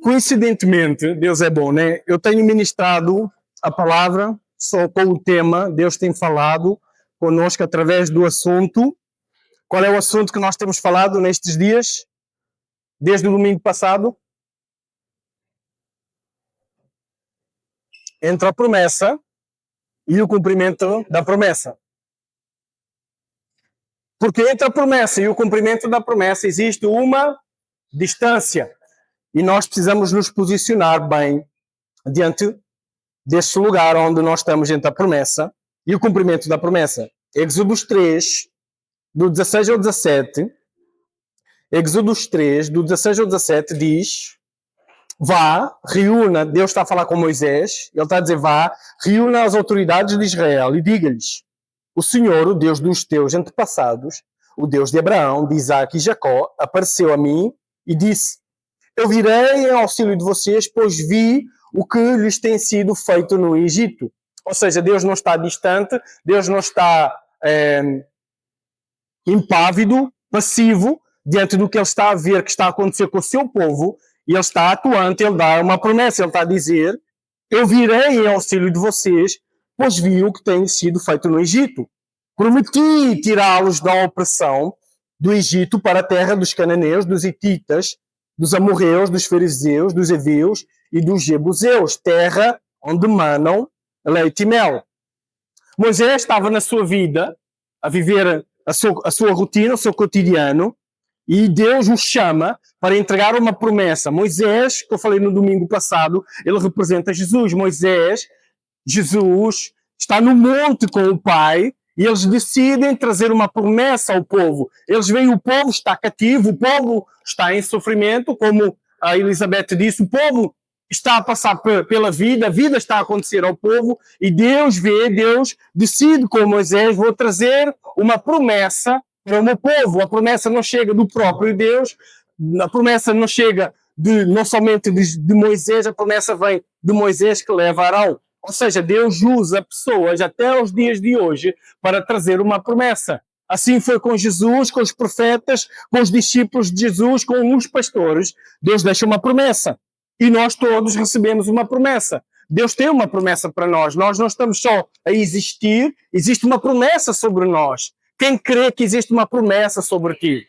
Coincidentemente, Deus é bom, né? Eu tenho ministrado a palavra só com o tema, Deus tem falado conosco através do assunto. Qual é o assunto que nós temos falado nestes dias? Desde o domingo passado? Entre a promessa e o cumprimento da promessa. Porque entre a promessa e o cumprimento da promessa existe uma distância. E nós precisamos nos posicionar bem diante deste lugar onde nós estamos entre a promessa e o cumprimento da promessa. Êxodos 3, do 16 ao 17. Êxodos 3, do 16 ao 17, diz: vá, reúna, Deus está a falar com Moisés, ele está a dizer, vá, reúna as autoridades de Israel e diga-lhes: o Senhor, o Deus dos teus antepassados, o Deus de Abraão, de Isaque e Jacó, apareceu a mim e disse: eu virei em auxílio de vocês, pois vi o que lhes tem sido feito no Egito. Ou seja, Deus não está distante, Deus não está impávido, passivo, diante do que ele está a ver que está a acontecer com o seu povo, e ele está atuante, ele dá uma promessa, ele está a dizer: eu virei em auxílio de vocês, pois vi o que tem sido feito no Egito. Prometi tirá-los da opressão do Egito para a terra dos cananeus, dos hititas, dos amorreus, dos fariseus, dos heveus e dos jebuseus, terra onde manam leite e mel. Moisés estava na sua vida a viver a sua rotina, o seu cotidiano, e Deus o chama para entregar uma promessa. Moisés, que eu falei no domingo passado, ele representa Jesus. Jesus está no monte com o Pai e eles decidem trazer uma promessa ao povo. Eles veem o povo está cativo, o povo está em sofrimento, como a Elizabeth disse, o povo está a passar pela vida, a vida está a acontecer ao povo, e Deus decide com Moisés: vou trazer uma promessa para o meu povo. A promessa não chega do próprio Deus, a promessa não chega não somente de Moisés, a promessa vem de Moisés que leva a Arão. Ou seja, Deus usa pessoas até os dias de hoje para trazer uma promessa. Assim foi com Jesus, com os profetas, com os discípulos de Jesus, com os pastores. Deus deixa uma promessa. E nós todos recebemos uma promessa. Deus tem uma promessa para nós. Nós não estamos só a existir, existe uma promessa sobre nós. Quem crê que existe uma promessa sobre ti?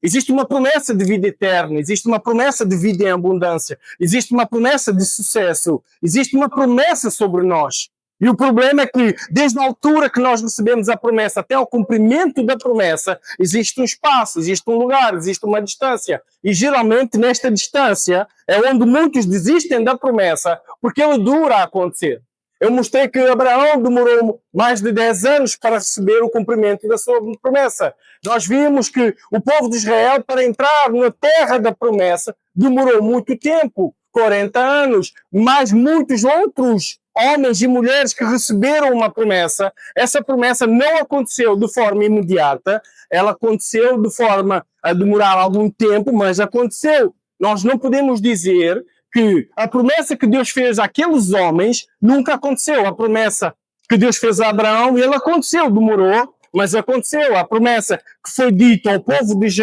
Existe uma promessa de vida eterna, existe uma promessa de vida em abundância, existe uma promessa de sucesso, existe uma promessa sobre nós. E o problema é que, desde a altura que nós recebemos a promessa até ao cumprimento da promessa, existe um espaço, existe um lugar, existe uma distância. E geralmente nesta distância é onde muitos desistem da promessa, porque ela dura a acontecer. Eu mostrei que Abraão demorou mais de 10 anos para receber o cumprimento da sua promessa. Nós vimos que o povo de Israel, para entrar na terra da promessa, demorou muito tempo, 40 anos, mas muitos outros homens e mulheres que receberam uma promessa, essa promessa não aconteceu de forma imediata, ela aconteceu de forma a demorar algum tempo, mas aconteceu. Nós não podemos dizer que a promessa que Deus fez àqueles homens nunca aconteceu. A promessa que Deus fez a Abraão, ele aconteceu, demorou, mas aconteceu. A promessa que foi dita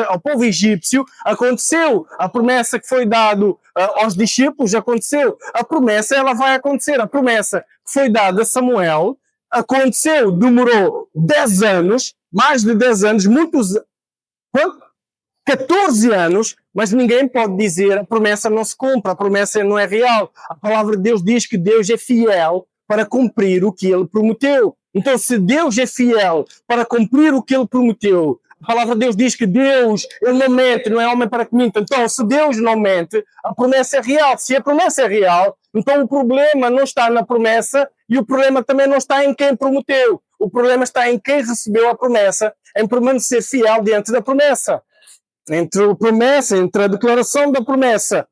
ao povo egípcio, aconteceu. A promessa que foi dada aos discípulos, aconteceu. A promessa, ela vai acontecer. A promessa que foi dada a Samuel, aconteceu. Demorou 10 anos, mais de 10 anos, muitos... Quanto? 14 anos, mas ninguém pode dizer a promessa não se cumpre, a promessa não é real. A palavra de Deus diz que Deus é fiel para cumprir o que ele prometeu. Então, se Deus é fiel para cumprir o que ele prometeu, a palavra de Deus diz que Deus, ele não mente, não é homem para que minta. Então, se Deus não mente, a promessa é real. Se a promessa é real, então o problema não está na promessa e o problema também não está em quem prometeu. O problema está em quem recebeu a promessa, em permanecer fiel diante da promessa. Entre a promessa, entre a declaração da promessa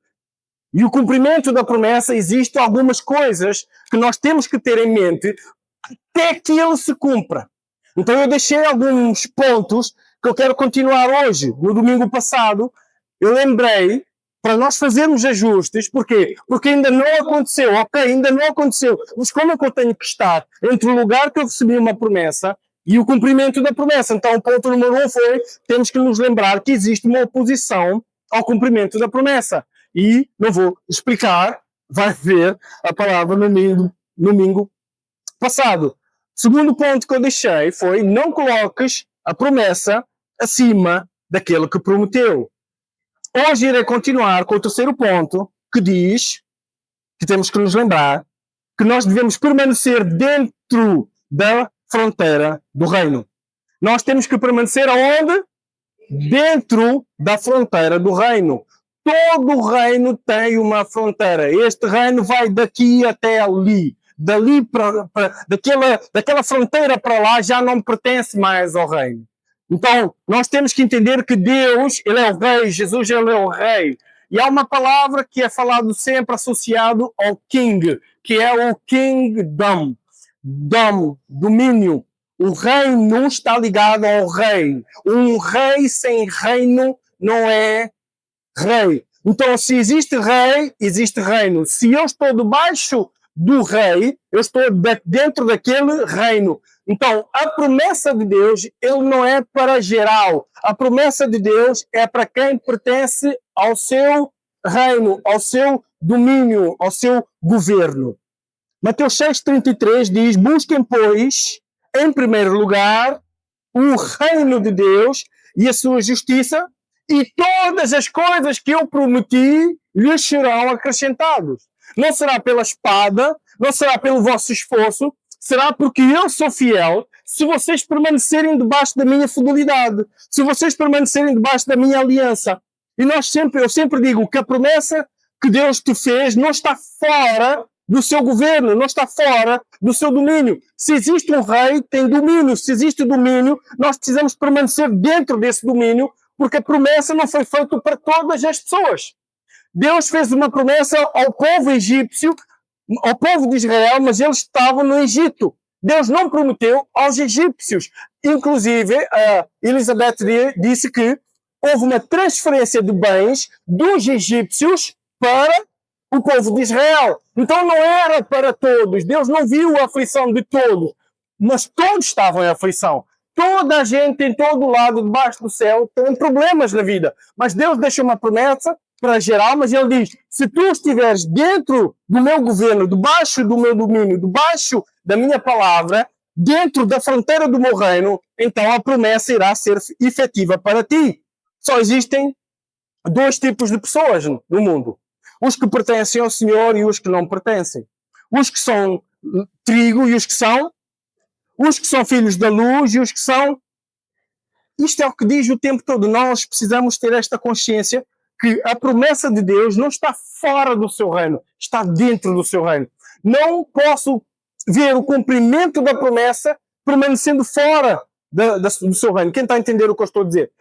e o cumprimento da promessa, existem algumas coisas que nós temos que ter em mente até que ele se cumpra. Então eu deixei alguns pontos que eu quero continuar hoje. No domingo passado, eu lembrei para nós fazermos ajustes. Porquê? Porque ainda não aconteceu. Ok, ainda não aconteceu. Mas como é que eu tenho que estar entre o lugar que eu recebi uma promessa e o cumprimento da promessa? Então, o ponto número 1 foi, temos que nos lembrar que existe uma oposição ao cumprimento da promessa. e não vou explicar, vai ver a palavra no domingo passado. Segundo ponto que eu deixei foi: não coloques a promessa acima daquilo que prometeu. Hoje irei continuar com o terceiro ponto, que diz que temos que nos lembrar que nós devemos permanecer dentro da fronteira do reino. Nós temos que permanecer aonde? Dentro da fronteira do reino. Todo reino tem uma fronteira. Este reino vai daqui até ali. Dali daquela fronteira para lá já não pertence mais ao reino. Então, nós temos que entender que Deus, Ele é o Rei, Jesus, Ele é o Rei. E há uma palavra que é falado sempre associado ao King, que é o Kingdom, domínio. O reino está ligado ao rei. Um rei sem reino não é rei. Então, se existe rei, existe reino. Se eu estou debaixo do rei, eu estou dentro daquele reino. Então, a promessa de Deus, ele não é para geral. A promessa de Deus é para quem pertence ao seu reino, ao seu domínio, ao seu governo. Mateus 6,33 diz: busquem, pois, em primeiro lugar, o reino de Deus e a sua justiça, e todas as coisas que eu prometi lhes serão acrescentadas. Não será pela espada, não será pelo vosso esforço, será porque eu sou fiel, se vocês permanecerem debaixo da minha fidelidade, se vocês permanecerem debaixo da minha aliança. E eu sempre digo que a promessa que Deus te fez não está fora do seu governo, não está fora do seu domínio. Se existe um rei, tem domínio. Se existe domínio, nós precisamos permanecer dentro desse domínio, porque a promessa não foi feita para todas as pessoas. Deus fez uma promessa ao povo egípcio, ao povo de Israel, mas eles estavam no Egito. Deus não prometeu aos egípcios. Inclusive, a Elizabeth disse que houve uma transferência de bens dos egípcios para o povo de Israel. Então não era para todos. Deus não viu a aflição de todos, mas todos estavam em aflição. Toda a gente em todo lado, debaixo do céu, tem problemas na vida. Mas Deus deixa uma promessa para geral, mas Ele diz: se tu estiveres dentro do meu governo, debaixo do meu domínio, debaixo da minha palavra, dentro da fronteira do meu reino, então a promessa irá ser efetiva para ti. Só existem dois tipos de pessoas no mundo: os que pertencem ao Senhor e os que não pertencem. Os que são trigo e os que são filhos da luz e os que são... Isto é o que diz o tempo todo. Nós precisamos ter esta consciência que a promessa de Deus não está fora do seu reino, está dentro do seu reino. Não posso ver o cumprimento da promessa permanecendo fora do seu reino. Quem está a entender o que eu estou a dizer?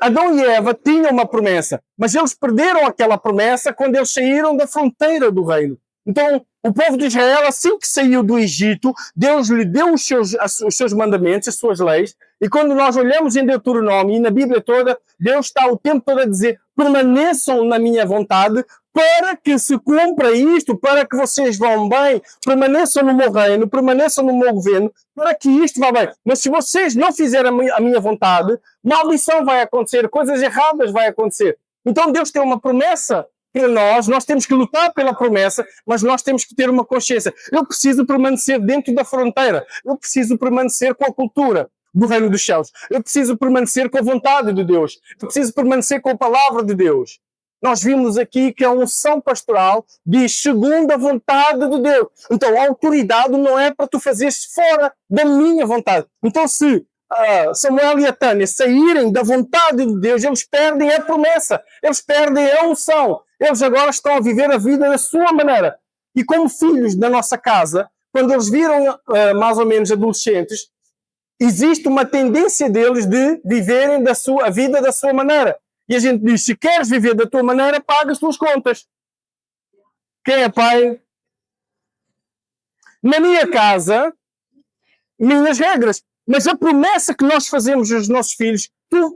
Adão e Eva tinham uma promessa, mas eles perderam aquela promessa quando eles saíram da fronteira do reino. Então, o povo de Israel, assim que saiu do Egito, Deus lhe deu os seus mandamentos, as suas leis, e quando nós olhamos em Deuteronômio e na Bíblia toda, Deus está o tempo todo a dizer: permaneçam na minha vontade, para que se cumpra isto, para que vocês vão bem, permaneçam no meu reino, permaneçam no meu governo, para que isto vá bem. Mas se vocês não fizerem a minha vontade, maldição vai acontecer, coisas erradas vai acontecer. Então Deus tem uma promessa para nós temos que lutar pela promessa, mas nós temos que ter uma consciência. Eu preciso permanecer dentro da fronteira, eu preciso permanecer com a cultura do reino dos céus, eu preciso permanecer com a vontade de Deus, eu preciso permanecer com a palavra de Deus. Nós vimos aqui que a unção pastoral diz segundo a vontade de Deus. Então a autoridade não é para tu fazeres fora da minha vontade. Então se Samuel e a Tânia saírem da vontade de Deus, eles perdem a promessa, eles perdem a unção, eles agora estão a viver a vida da sua maneira. E como filhos da nossa casa, quando eles viram mais ou menos adolescentes, existe uma tendência deles de viverem a vida da sua maneira. E a gente diz: se queres viver da tua maneira, paga as tuas contas. Quem é pai? Na minha casa, minhas regras. Mas a promessa que nós fazemos aos nossos filhos: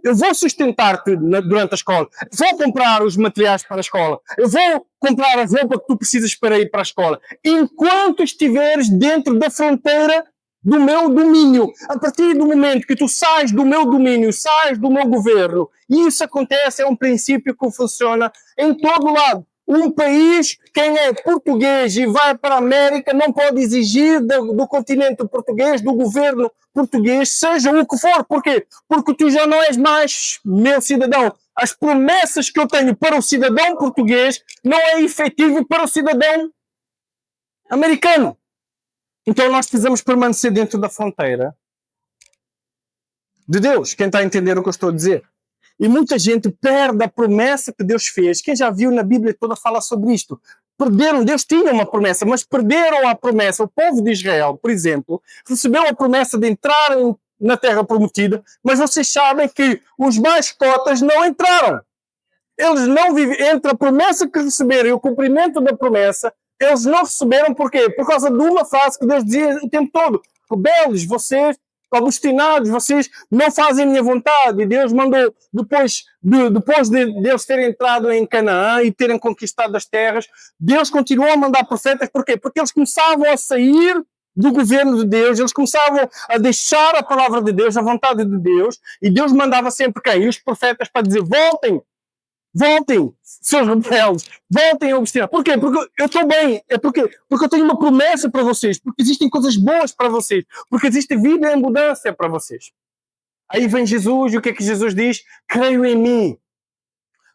eu vou sustentar-te durante a escola, vou comprar os materiais para a escola, eu vou comprar a roupa que tu precisas para ir para a escola, enquanto estiveres dentro da fronteira do meu domínio. A partir do momento que tu sais do meu domínio, sais do meu governo, isso acontece, é um princípio que funciona em todo lado. Um país, quem é português e vai para a América, não pode exigir do continente português, do governo português, seja o que for. Porquê? Porque tu já não és mais meu cidadão. As promessas que eu tenho para o cidadão português não é efetivo para o cidadão americano. Então nós precisamos permanecer dentro da fronteira de Deus. Quem está a entender o que eu estou a dizer? E muita gente perde a promessa que Deus fez. Quem já viu na Bíblia toda fala sobre isto. Perderam, Deus tinha uma promessa, mas perderam a promessa. O povo de Israel, por exemplo, recebeu a promessa de entrar na Terra Prometida, mas vocês sabem que os mascotas não entraram. Eles não vivem entre a promessa que receberam e o cumprimento da promessa. Eles não receberam por quê? Por causa de uma frase que Deus dizia o tempo todo. Rebeldes, vocês, obstinados, vocês não fazem a minha vontade. E Deus mandou, depois de Deus terem entrado em Canaã e terem conquistado as terras, Deus continuou a mandar profetas. Por quê? Porque eles começavam a sair do governo de Deus, eles começavam a deixar a palavra de Deus, a vontade de Deus, e Deus mandava sempre quem? Os profetas para dizer, voltem, seus rebeldes, voltem a obstinar. Porquê? Porque eu estou bem. É porque eu tenho uma promessa para vocês. Porque existem coisas boas para vocês. Porque existe vida em abundância para vocês. Aí vem Jesus, e o que é que Jesus diz? Creio em mim,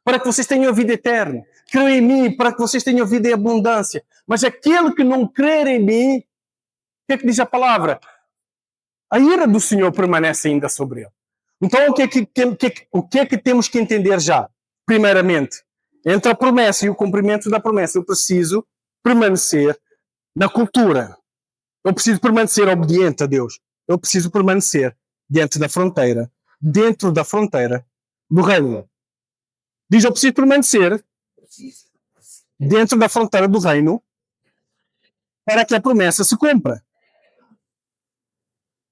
para que vocês tenham a vida eterna. Creio em mim, para que vocês tenham vida em abundância. Mas aquele que não crer em mim, o que é que diz a palavra? A ira do Senhor permanece ainda sobre ele. Então, o que é que temos que entender já? Primeiramente, entre a promessa e o cumprimento da promessa, eu preciso permanecer na cultura. Eu preciso permanecer obediente a Deus. Eu preciso permanecer dentro da fronteira do reino. Diz, eu preciso permanecer dentro da fronteira do reino para que a promessa se cumpra.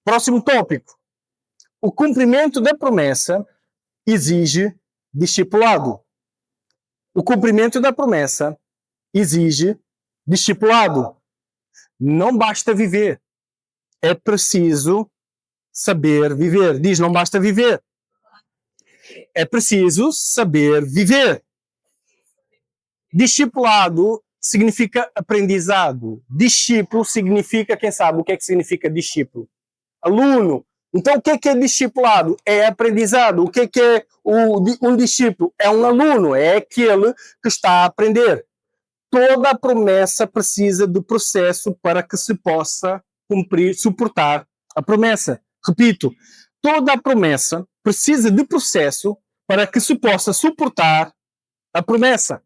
Próximo tópico. O cumprimento da promessa exige discipulado. O cumprimento da promessa exige discipulado. Não basta viver. É preciso saber viver. Diz, não basta viver. É preciso saber viver. Discipulado significa aprendizado. Discípulo significa, quem sabe o que é que significa discípulo? Aluno. Então, o que é discipulado? É aprendizado. O que é um discípulo? É um aluno, é aquele que está a aprender. Toda a promessa precisa de processo para que se possa cumprir, suportar a promessa. Repito, toda a promessa precisa de processo para que se possa suportar a promessa.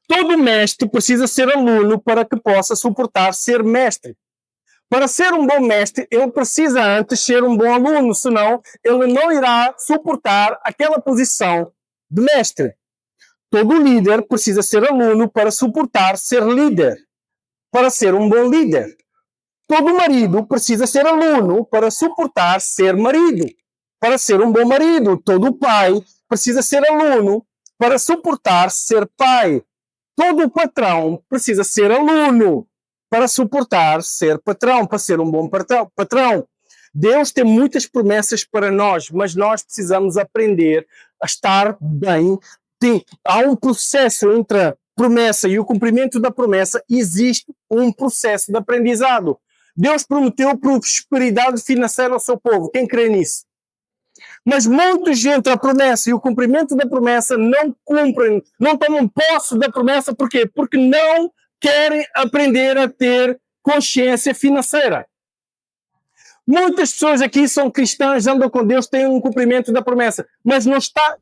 Todo mestre precisa ser aluno para que possa suportar ser mestre. Para ser um bom mestre, ele precisa antes ser um bom aluno, senão ele não irá suportar aquela posição de mestre. Todo líder precisa ser aluno para suportar ser líder, para ser um bom líder. Todo marido precisa ser aluno para suportar ser marido, para ser um bom marido. Todo pai precisa ser aluno para suportar ser pai. Todo patrão precisa ser aluno para suportar ser patrão, para ser um bom patrão. Deus tem muitas promessas para nós, mas nós precisamos aprender a estar bem. Há um processo entre a promessa e o cumprimento da promessa, existe um processo de aprendizado. Deus prometeu prosperidade financeira ao seu povo. Quem crê nisso? Mas muitos entre a promessa e o cumprimento da promessa não cumprem, não tomam posse da promessa. Por quê? Porque não querem aprender a ter consciência financeira. Muitas pessoas aqui são cristãs, andam com Deus, têm um cumprimento da promessa, mas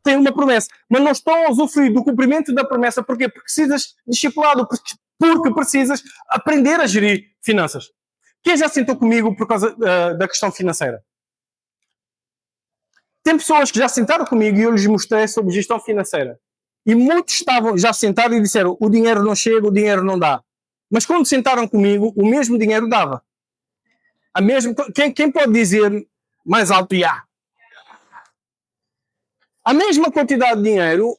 têm uma promessa, mas não estão a usufruir do cumprimento da promessa. Por quê? Porque precisas discipulado, porque precisas aprender a gerir finanças. Quem já sentou comigo por causa da questão financeira? Tem pessoas que já sentaram comigo e eu lhes mostrei sobre gestão financeira. E muitos estavam já sentados e disseram, o dinheiro não chega, o dinheiro não dá. Mas quando sentaram comigo, o mesmo dinheiro dava. Quem pode dizer mais alto, já? A mesma quantidade de dinheiro,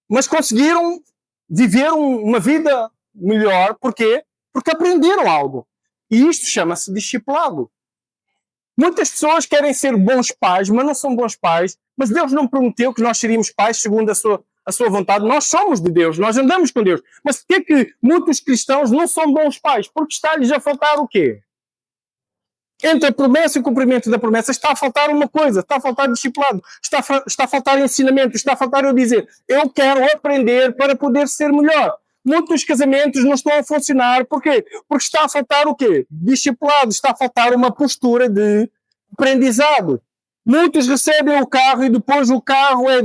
mas conseguiram viver uma vida melhor. Por quê? Porque aprenderam algo. E isto chama-se discipulado. Muitas pessoas querem ser bons pais, mas não são bons pais. Mas Deus não prometeu que nós seríamos pais segundo a sua vontade. Nós somos de Deus, nós andamos com Deus. Mas por que é que muitos cristãos não são bons pais? Porque está-lhes a faltar o quê? Entre a promessa e o cumprimento da promessa está a faltar uma coisa, está a faltar discipulado, está a faltar ensinamento, está a faltar eu dizer, eu quero aprender para poder ser melhor. Muitos casamentos não estão a funcionar, porquê? Porque está a faltar o quê? Discipulado, está a faltar uma postura de aprendizado. Muitos recebem o carro e depois o carro é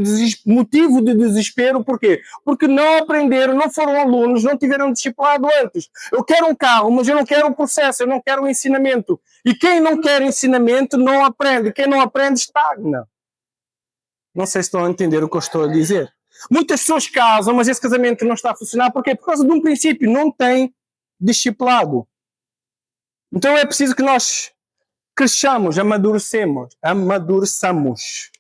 motivo de desespero. Porquê? Porque não aprenderam, não foram alunos, não tiveram discipulado antes. Eu quero um carro, mas eu não quero um processo, eu não quero um ensinamento. E quem não quer ensinamento não aprende. Quem não aprende estagna. Não sei se estão a entender o que eu estou a dizer. Muitas pessoas casam, mas esse casamento não está a funcionar. Porquê? Por causa de um princípio, não tem discipulado. Então é preciso que nós cresçamos, amadureçamos.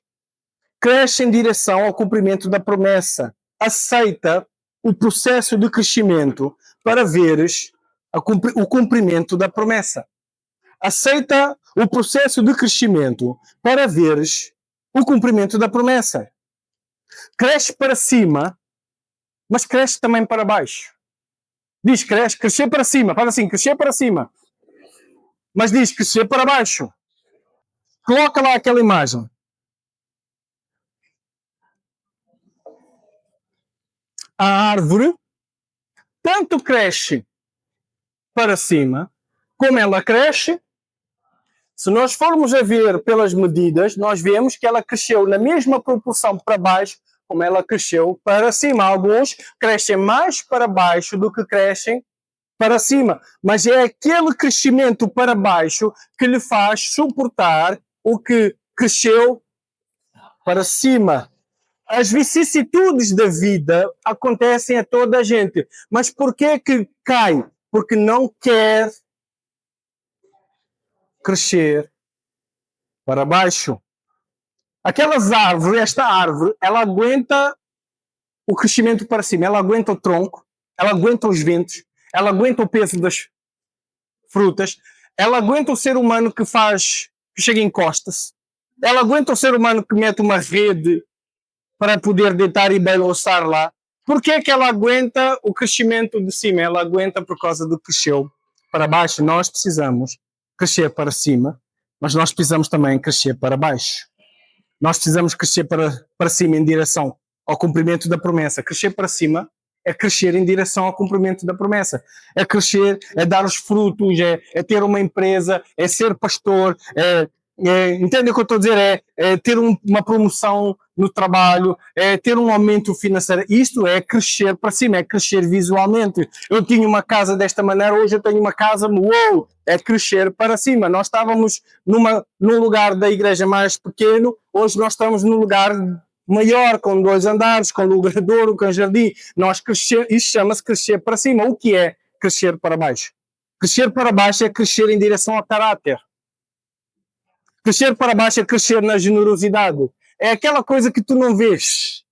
Cresce em direção ao cumprimento da promessa. Aceita o processo de crescimento para veres o cumprimento da promessa. Aceita o processo de crescimento para veres o cumprimento da promessa. Cresce para cima, mas cresce também para baixo. Diz crescer para cima, faz assim, crescer para cima. Mas diz crescer para baixo. Coloca lá aquela imagem. A árvore tanto cresce para cima, como ela cresce. Se nós formos a ver pelas medidas, nós vemos que ela cresceu na mesma proporção para baixo, como ela cresceu para cima. Alguns crescem mais para baixo do que crescem para cima. Mas é aquele crescimento para baixo que lhe faz suportar o que cresceu para cima. As vicissitudes da vida acontecem a toda a gente. Mas por que que cai? Porque não quer crescer para baixo. Aquelas árvores, esta árvore, ela aguenta o crescimento para cima, ela aguenta o tronco, ela aguenta os ventos, ela aguenta o peso das frutas, ela aguenta o ser humano que chega e encosta-se, ela aguenta o ser humano que mete uma rede para poder deitar e balançar lá. Por que é que ela aguenta o crescimento de cima? Ela aguenta por causa do que cresceu para baixo. Nós precisamos crescer para cima, mas nós precisamos também crescer para baixo. Nós precisamos crescer para cima em direção ao cumprimento da promessa. Crescer para cima é crescer em direção ao cumprimento da promessa. É crescer, é dar os frutos, é ter uma empresa, é ser pastor, entende o que eu estou a dizer? É ter uma promoção no trabalho, é ter um aumento financeiro. Isto é crescer para cima, é crescer visualmente. Eu tinha uma casa desta maneira, hoje eu tenho uma casa, uou, é crescer para cima. Nós estávamos num lugar da igreja mais pequeno, hoje nós estamos num lugar maior, com 2 andares, com logradouro, com jardim. Isso chama-se crescer para cima. O que é crescer para baixo? Crescer para baixo é crescer em direção ao caráter. Crescer para baixo é crescer na generosidade. É aquela coisa que tu não vês.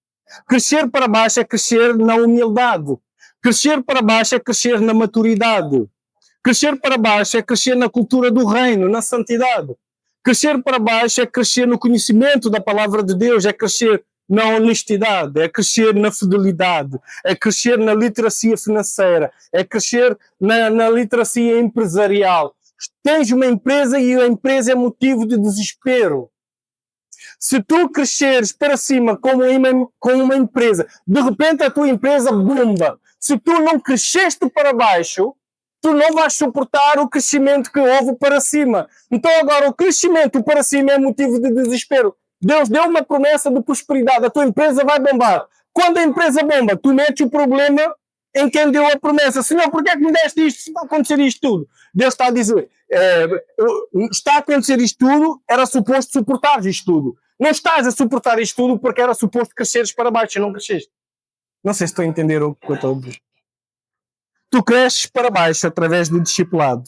Crescer para baixo é crescer na humildade. Crescer para baixo é crescer na maturidade. Crescer para baixo é crescer na cultura do reino, na santidade. Crescer para baixo é crescer no conhecimento da palavra de Deus, é crescer na honestidade, é crescer na fidelidade, é crescer na literacia financeira, é crescer na literacia empresarial. Tens uma empresa e a empresa é motivo de desespero. Se tu cresceres para cima com uma empresa, de repente a tua empresa bomba. Se tu não cresceste para baixo, tu não vais suportar o crescimento que houve para cima. Então agora o crescimento para cima é motivo de desespero. Deus deu uma promessa de prosperidade, a tua empresa vai bombar. Quando a empresa bomba, tu metes o problema em quem deu a promessa. Senhor, por que é que me deste isto? Se está a acontecer isto tudo. Deus está a dizer, está a acontecer isto tudo, era suposto suportar isto tudo. Não estás a suportar isto tudo porque era suposto cresceres para baixo e não cresceste. Não sei se estou a entender o que eu estou a dizer. Tu cresces para baixo através do discipulado.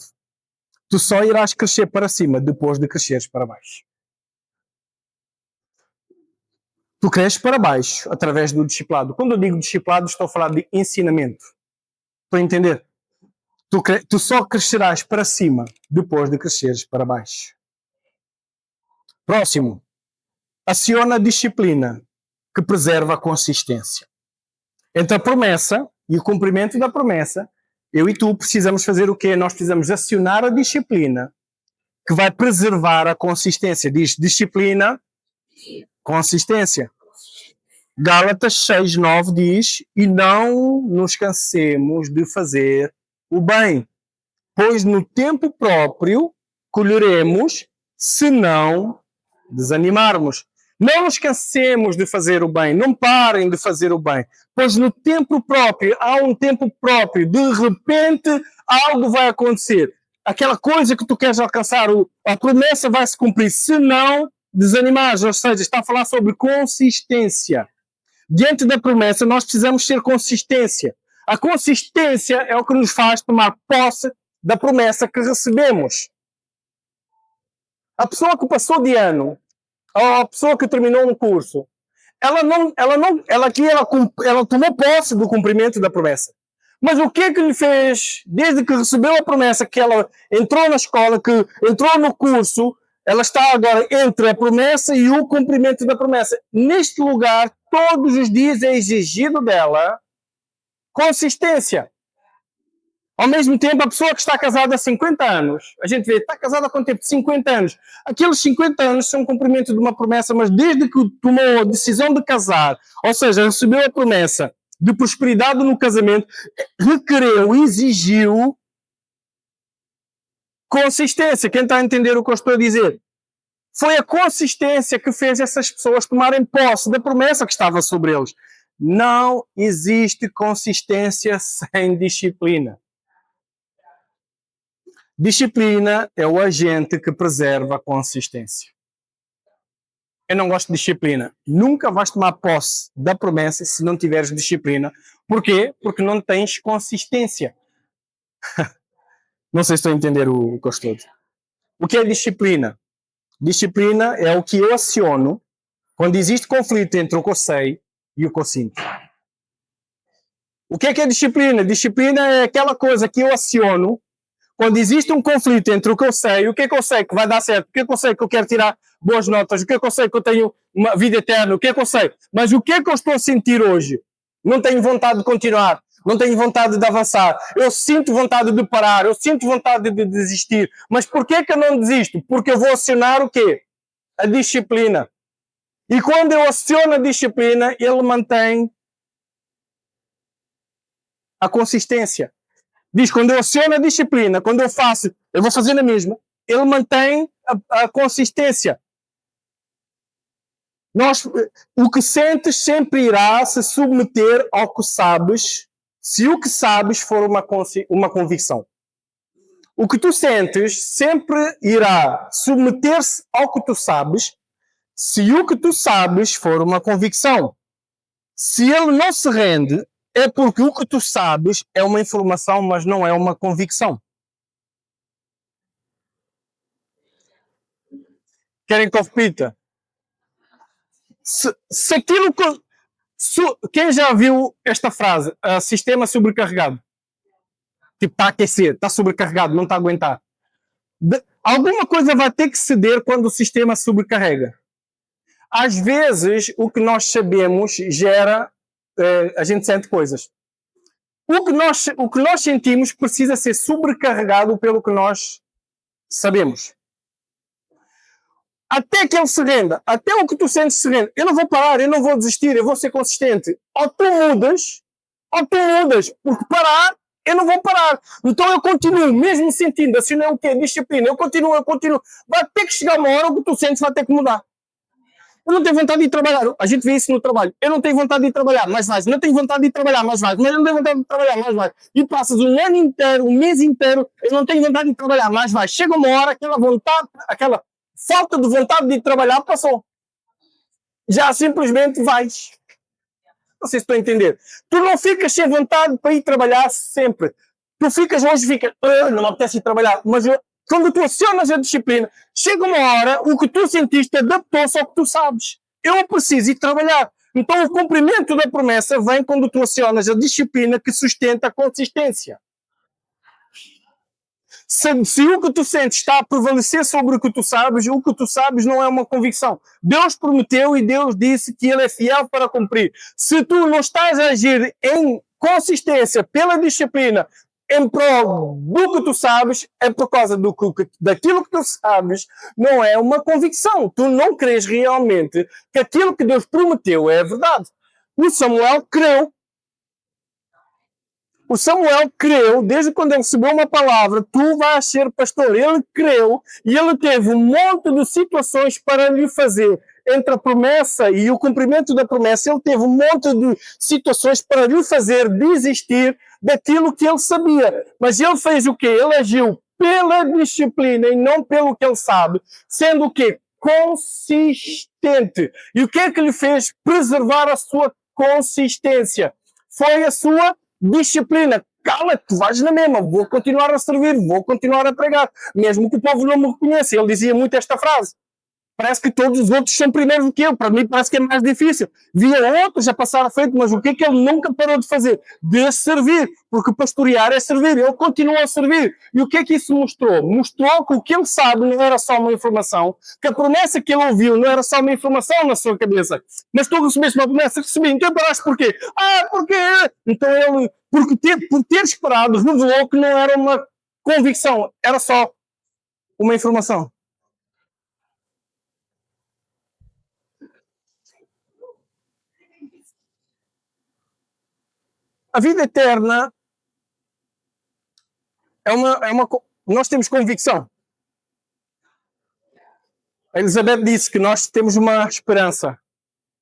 Tu só irás crescer para cima depois de cresceres para baixo. Tu cresces para baixo através do discipulado. Quando eu digo discipulado, estou a falar de ensinamento. Estou a entender? Tu só crescerás para cima depois de cresceres para baixo. Próximo. Aciona a disciplina que preserva a consistência. Entre a promessa e o cumprimento da promessa, eu e tu precisamos fazer o quê? Nós precisamos acionar a disciplina que vai preservar a consistência. Diz disciplina, consistência. Gálatas 6:9 diz: e não nos cansemos de fazer o bem, pois no tempo próprio colheremos se não desanimarmos. Não nos cansemos de fazer o bem, não parem de fazer o bem, pois no tempo próprio, há um tempo próprio, de repente algo vai acontecer. Aquela coisa que tu queres alcançar, a promessa vai se cumprir, se não desanimares, ou seja, está a falar sobre consistência. Diante da promessa, nós precisamos ter consistência. A consistência é o que nos faz tomar posse da promessa que recebemos. A pessoa que passou de ano, ou a pessoa que terminou um curso, ela tomou posse do cumprimento da promessa. Mas o que é que lhe fez, desde que recebeu a promessa, que ela entrou na escola, que entrou no curso, ela está agora entre a promessa e o cumprimento da promessa. Neste lugar, todos os dias é exigido dela consistência. Ao mesmo tempo, a pessoa que está casada há 50 anos, a gente vê, está casada há quanto tempo? 50 anos. Aqueles 50 anos são um cumprimento de uma promessa, mas desde que tomou a decisão de casar, ou seja, recebeu a promessa de prosperidade no casamento, requereu, exigiu consistência. Quem está a entender o que eu estou a dizer? Foi a consistência que fez essas pessoas tomarem posse da promessa que estava sobre eles. Não existe consistência sem disciplina. Disciplina é o agente que preserva a consistência. Eu não gosto de disciplina. Nunca vais tomar posse da promessa se não tiveres disciplina. Por quê? Porque não tens consistência. Não sei se estou a entender o que eu estou a dizer. O que é disciplina? Disciplina é o que eu aciono quando existe conflito entre o que eu sei e o que eu sinto. O que é disciplina? Disciplina é aquela coisa que eu aciono quando existe um conflito entre o que eu sei e o que é que eu sei que vai dar certo, o que é que eu sei que eu quero tirar boas notas, o que é que eu sei que eu tenho uma vida eterna, o que é que eu sei. Mas o que é que eu estou a sentir hoje? Não tenho vontade de continuar, não tenho vontade de avançar, eu sinto vontade de parar, eu sinto vontade de desistir. Mas por que eu não desisto? Porque eu vou acionar o quê? A disciplina. E quando eu aciono a disciplina, ele mantém a consistência. Diz, quando eu aciono a disciplina, quando eu faço, eu vou fazer na mesma, ele mantém a consistência. O que sentes sempre irá se submeter ao que sabes, se o que sabes for uma convicção. O que tu sentes sempre irá submeter-se ao que tu sabes, se o que tu sabes for uma convicção. Se ele não se rende, é porque o que tu sabes é uma informação, mas não é uma convicção. Querem que eu repita? Se aquilo que... quem já viu esta frase? Sistema sobrecarregado. Tipo, está a aquecer, está sobrecarregado, não está a aguentar. Alguma coisa vai ter que ceder quando o sistema sobrecarrega. Às vezes, o que nós sabemos gera... a gente sente coisas. O que nós sentimos precisa ser sobrecarregado pelo que nós sabemos. Até que ele se renda, até o que tu sentes se renda. Eu não vou parar, eu não vou desistir, eu vou ser consistente. Ou tu mudas, porque parar, eu não vou parar. Então eu continuo, mesmo sentindo, assim não é o quê? Disciplina, eu continuo. Vai ter que chegar uma hora que tu sentes vai ter que mudar. Eu não tenho vontade de ir trabalhar. A gente vê isso no trabalho. Eu não tenho vontade de ir trabalhar, mas vais. Não tenho vontade de ir trabalhar, mas vais. Mas eu não tenho vontade de trabalhar, mas vais. E passas um ano inteiro, um mês inteiro, eu não tenho vontade de trabalhar, mas vais. Chega uma hora, aquela vontade, aquela falta de vontade de ir trabalhar passou. Já simplesmente vais. Não sei se estou a entender. Tu não ficas sem vontade para ir trabalhar sempre. Tu ficas hoje, não me apetece ir trabalhar, mas quando tu acionas a disciplina, chega uma hora, o que tu sentiste adaptou-se ao que tu sabes. Eu preciso ir trabalhar. Então o cumprimento da promessa vem quando tu acionas a disciplina que sustenta a consistência. Se o que tu sentes está a prevalecer sobre o que tu sabes não é uma convicção. Deus prometeu e Deus disse que Ele é fiel para cumprir. Se tu não estás a agir em consistência, pela disciplina, em prol do que tu sabes, é por causa daquilo que tu sabes, não é uma convicção. Tu não crês realmente que aquilo que Deus prometeu é verdade. O Samuel creu. O Samuel creu, desde quando ele recebeu uma palavra, tu vais ser pastor. Ele creu e ele teve um monte de situações para lhe fazer. Entre a promessa e o cumprimento da promessa, ele teve um monte de situações para lhe fazer desistir daquilo que ele sabia. Mas ele fez o quê? Ele agiu pela disciplina e não pelo que ele sabe, sendo o quê? Consistente. E o que é que lhe fez preservar a sua consistência? Foi a sua disciplina. Cala-te, vais na mesma, vou continuar a servir, vou continuar a pregar, mesmo que o povo não me reconheça. Ele dizia muito esta frase: parece que todos os outros são primeiros do que eu, para mim parece que é mais difícil. Via outros a passar à frente, mas o que é que ele nunca parou de fazer? De servir, porque pastorear é servir. Ele continuou a servir. E o que é que isso mostrou? Mostrou que o que ele sabe não era só uma informação, que a promessa que ele ouviu não era só uma informação na sua cabeça, mas tu recebeste uma promessa, recebi. Então paraste porquê? Porque... Então ele, por ter esperado, revelou que não era uma convicção, era só uma informação. A vida eterna nós temos convicção. A Elizabeth disse que nós temos uma esperança,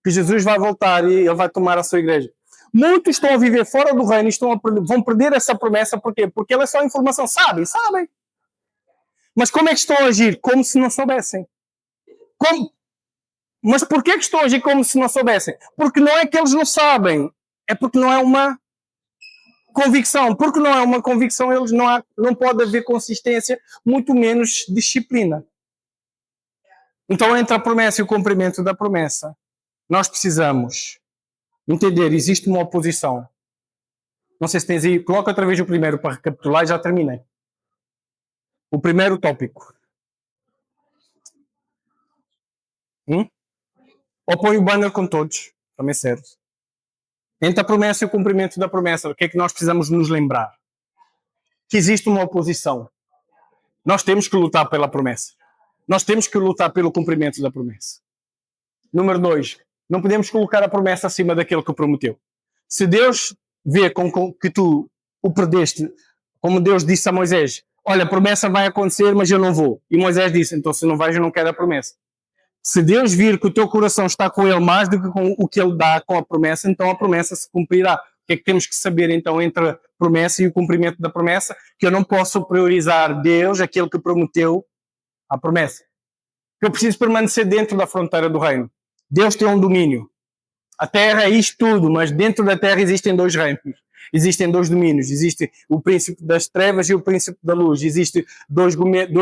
que Jesus vai voltar e Ele vai tomar a sua igreja. Muitos estão a viver fora do reino e vão perder essa promessa. Por quê? Porque ela é só informação. Sabem. Mas como é que estão a agir? Como se não soubessem. Mas por que estão a agir como se não soubessem? Porque não é que eles não sabem, é porque não é uma convicção. Porque não é uma convicção, eles não pode haver consistência, muito menos disciplina. Então, entre a promessa e o cumprimento da promessa, nós precisamos entender, existe uma oposição. Não sei se tens aí, coloca outra vez o primeiro para recapitular e já terminei. O primeiro tópico. Ou põe o banner com todos, também serve. Entre a promessa e o cumprimento da promessa, o que é que nós precisamos nos lembrar? Que existe uma oposição. Nós temos que lutar pela promessa. Nós temos que lutar pelo cumprimento da promessa. Número 2. Não podemos colocar a promessa acima daquele que prometeu. Se Deus vê que tu o perdeste, como Deus disse a Moisés, olha, a promessa vai acontecer, mas eu não vou. E Moisés disse, então se não vais, eu não quero a promessa. Se Deus vir que o teu coração está com Ele mais do que com o que Ele dá com a promessa, então a promessa se cumprirá. O que é que temos que saber, então, entre a promessa e o cumprimento da promessa? Que eu não posso priorizar Deus, aquele que prometeu a promessa. Que eu preciso permanecer dentro da fronteira do reino. Deus tem um domínio. A terra é isto tudo, mas dentro da terra existem 2 reinos. Existem 2 domínios. Existe o príncipe das trevas e o príncipe da luz. Existem 2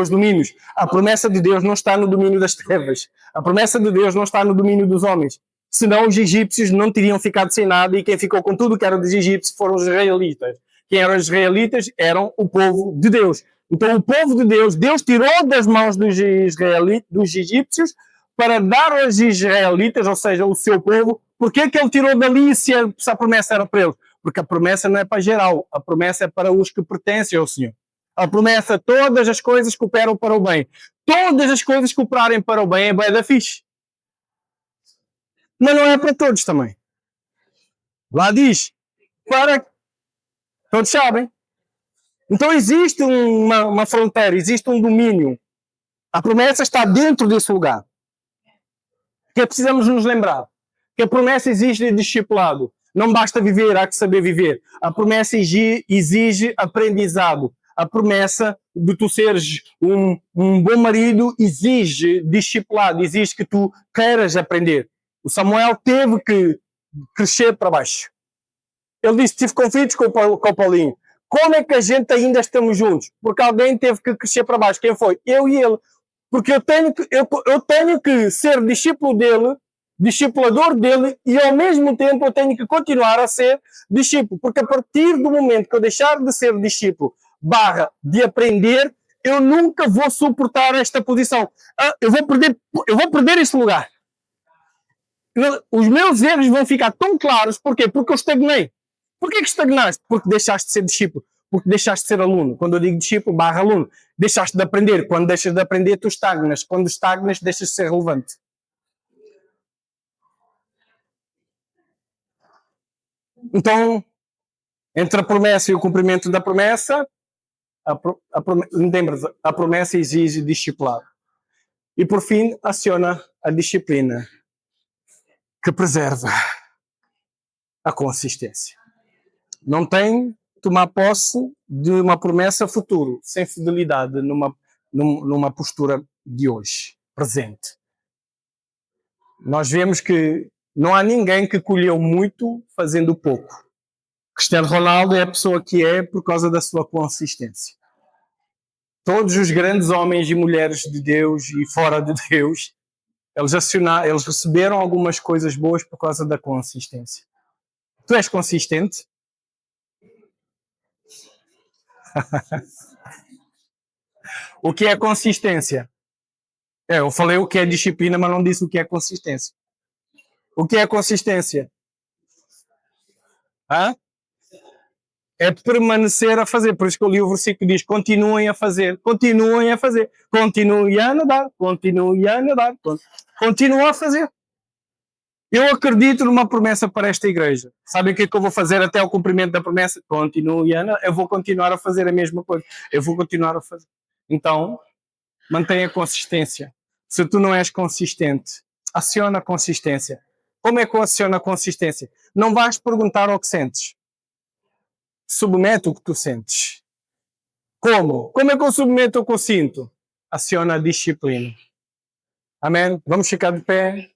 domínios. A promessa de Deus não está no domínio das trevas. A promessa de Deus não está no domínio dos homens. Senão os egípcios não teriam ficado sem nada e quem ficou com tudo que era dos egípcios foram os israelitas. Quem eram os israelitas eram o povo de Deus. Então o povo de Deus, Deus tirou das mãos dos egípcios para dar aos israelitas, ou seja, o seu povo. Por que Ele tirou dali se a promessa era para eles? Porque a promessa não é para geral, a promessa é para os que pertencem ao Senhor. A promessa, todas as coisas cooperam para o bem. Todas as coisas cooperarem para o bem é bem da fixe. Mas não é para todos também. Lá diz, para... Todos sabem. Então existe uma fronteira, existe um domínio. A promessa está dentro desse lugar. Que precisamos nos lembrar. Que a promessa exige discipulado. Não basta viver, há que saber viver. A promessa exige aprendizado. A promessa de tu seres um bom marido exige discipulado, exige que tu queiras aprender. O Samuel teve que crescer para baixo. Ele disse, tive conflitos com o Paulinho. Como é que a gente ainda estamos juntos? Porque alguém teve que crescer para baixo. Quem foi? Eu e ele. Porque eu tenho que ser discípulo dele, discipulador dele, e ao mesmo tempo eu tenho que continuar a ser discípulo. Porque a partir do momento que eu deixar de ser discípulo, de aprender, eu nunca vou suportar esta posição. Eu vou perder este lugar. Os meus erros vão ficar tão claros. Porquê? Porque eu estagnei. Porquê que estagnaste? Porque deixaste de ser discípulo. Porque deixaste de ser aluno. Quando eu digo discípulo, aluno. Deixaste de aprender. Quando deixas de aprender, tu estagnas. Quando estagnas, deixas de ser relevante. Então, entre a promessa e o cumprimento da promessa, a promessa exige discipulado. E, por fim, aciona a disciplina, que preserva a consistência. Não tem tomar posse de uma promessa futuro, sem fidelidade numa postura de hoje, presente. Nós vemos que não há ninguém que colheu muito fazendo pouco. Cristiano Ronaldo é a pessoa que é por causa da sua consistência. Todos os grandes homens e mulheres de Deus e fora de Deus, eles receberam algumas coisas boas por causa da consistência. Tu és consistente? O que é consistência? Eu falei o que é disciplina, mas não disse o que é consistência. O que é consistência? É permanecer a fazer. Por isso que eu li o versículo que diz: continuem a fazer, continuem a fazer, continuem a nadar, continuem a nadar, continuem a fazer. Eu acredito numa promessa para esta igreja. Sabem o que é que eu vou fazer até o cumprimento da promessa? Continue a nadar. Eu vou continuar a fazer a mesma coisa. Eu vou continuar a fazer. Então, mantenha a consistência. Se tu não és consistente, aciona a consistência. Como é que eu aciono a consistência? Não vais perguntar ao que sentes. Submete o que tu sentes. Como? Como é que eu submeto o que eu sinto? Aciona a disciplina. Amém? Vamos ficar de pé.